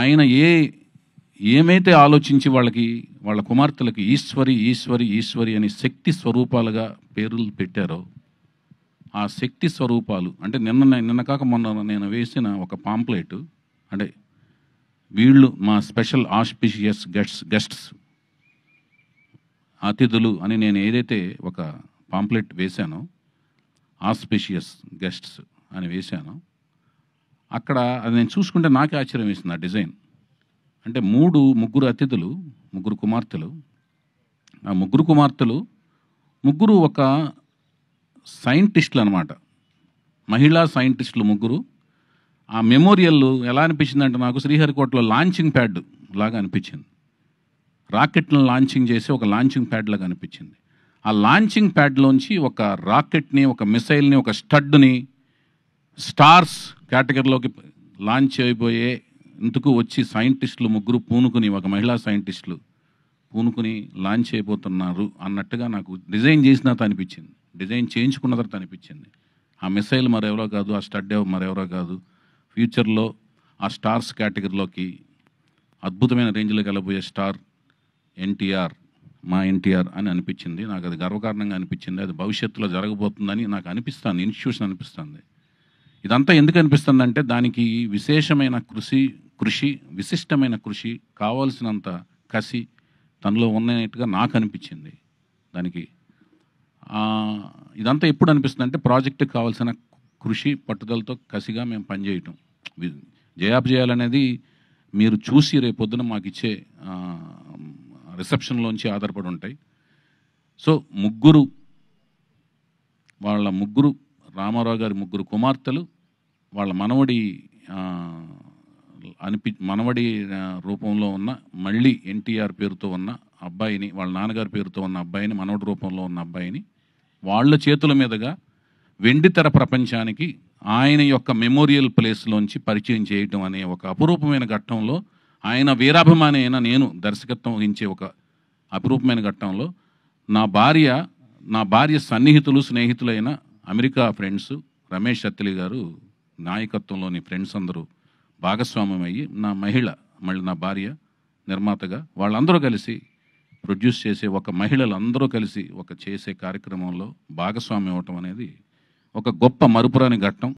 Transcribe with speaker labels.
Speaker 1: ఆయన ఏమైతే ఆలోచించి వాళ్ళ కుమార్తెలకి ఈశ్వరి ఈశ్వరి ఈశ్వరి అని శక్తి స్వరూపాలుగా పేర్లు పెట్టారో, ఆ శక్తి స్వరూపాలు అంటే నిన్న కాక మొన్న నేను వేసిన ఒక పాంప్లెట్, అంటే వీళ్ళు మా స్పెషల్ ఆస్పిషియస్ గెస్ట్స్ అతిథులు అని నేను ఏదైతే ఒక పాంప్లెట్ వేశానో, ఆస్పిషియస్ గెస్ట్స్ అని వేశానో, అక్కడ అది నేను చూసుకుంటే నాకే ఆశ్చర్యం వేసింది ఆ డిజైన్. అంటే ముగ్గురు అతిథులు, ముగ్గురు కుమార్తెలు. ఆ ముగ్గురు కుమార్తెలు ముగ్గురు ఒక సైంటిస్టులు అనమాట, మహిళా సైంటిస్టులు ముగ్గురు. ఆ మెమోరియల్ ఎలా అనిపించిందంటే నాకు శ్రీహరికోటలో లాంచింగ్ ప్యాడ్ లాగా అనిపించింది. రాకెట్లను లాంచింగ్ చేసి ఒక లాంచింగ్ ప్యాడ్ లాగా అనిపించింది. ఆ లాంచింగ్ ప్యాడ్లోంచి ఒక రాకెట్ని, ఒక మిసైల్ని, ఒక స్టడ్ని స్టార్స్ కేటగిరీలోకి లాంచ్ అయిపోయే ఇందుకు వచ్చి సైంటిస్టులు ముగ్గురు పూనుకుని, ఒక మహిళా సైంటిస్టులు పూనుకుని లాంచ్ అయిపోతున్నారు అన్నట్టుగా నాకు డిజైన్ చేసిన తర్వాత అనిపించింది, డిజైన్ చేయించుకున్న తర్వాత అనిపించింది. ఆ మిసైల్ మరెవరో కాదు, ఆ స్టడ్ మరెవరో కాదు, ఫ్యూచర్లో ఆ స్టార్స్ కేటగిరీలోకి అద్భుతమైన రేంజ్లోకి వెళ్ళబోయే స్టార్ ఎన్టీఆర్, మా ఎన్టీఆర్ అని అనిపించింది. నాకు అది గర్వకారణంగా అనిపించింది. అది భవిష్యత్తులో జరగబోతుందని నాకు అనిపిస్తుంది, ఇన్స్టిట్యూషన్ అనిపిస్తుంది. ఇదంతా ఎందుకు అనిపిస్తుంది అంటే దానికి విశేషమైన కృషి విశిష్టమైన కృషి, కావాల్సినంత కసి తనలో ఉన్నట్టుగా నాకు అనిపించింది. దానికి ఇదంతా ఎప్పుడు అనిపిస్తుంది అంటే ప్రాజెక్టుకి కావాల్సిన కృషి పట్టుదలతో కసిగా మేము పనిచేయటం, జయాపజయాలనేది మీరు చూసి రేపొద్దున మాకు ఇచ్చే రిసెప్షన్లోంచి ఆధారపడి ఉంటాయి. సో వాళ్ళ ముగ్గురు రామారావు గారి ముగ్గురు కుమార్తెలు, వాళ్ళ మనవడి రూపంలో ఉన్న మళ్ళీ ఎన్టీఆర్ పేరుతో ఉన్న అబ్బాయిని, వాళ్ళ నాన్నగారి పేరుతో ఉన్న అబ్బాయిని, మనవడి రూపంలో ఉన్న అబ్బాయిని వాళ్ళ చేతుల మీదుగా వెండితెర ప్రపంచానికి ఆయన యొక్క మెమోరియల్ ప్లేస్లోంచి పరిచయం చేయటం అనే ఒక అపురూపమైన ఘట్టంలో, ఆయన వీరాభిమాని అయిన నేను దర్శకత్వం వహించే ఒక అపురూపమైన ఘట్టంలో నా భార్య స్నేహితులైన అమెరికా ఫ్రెండ్స్ రమేష్ అత్తిలి గారు నాయకత్వంలోని ఫ్రెండ్స్ అందరూ భాగస్వామ్యం అయ్యి, మళ్ళీ నా భార్య నిర్మాతగా వాళ్ళందరూ కలిసి ప్రొడ్యూస్ చేసే, ఒక మహిళలందరూ కలిసి చేసే కార్యక్రమంలో భాగస్వామ్యం అవ్వటం అనేది ఒక గొప్ప మరుపురాని ఘట్టం.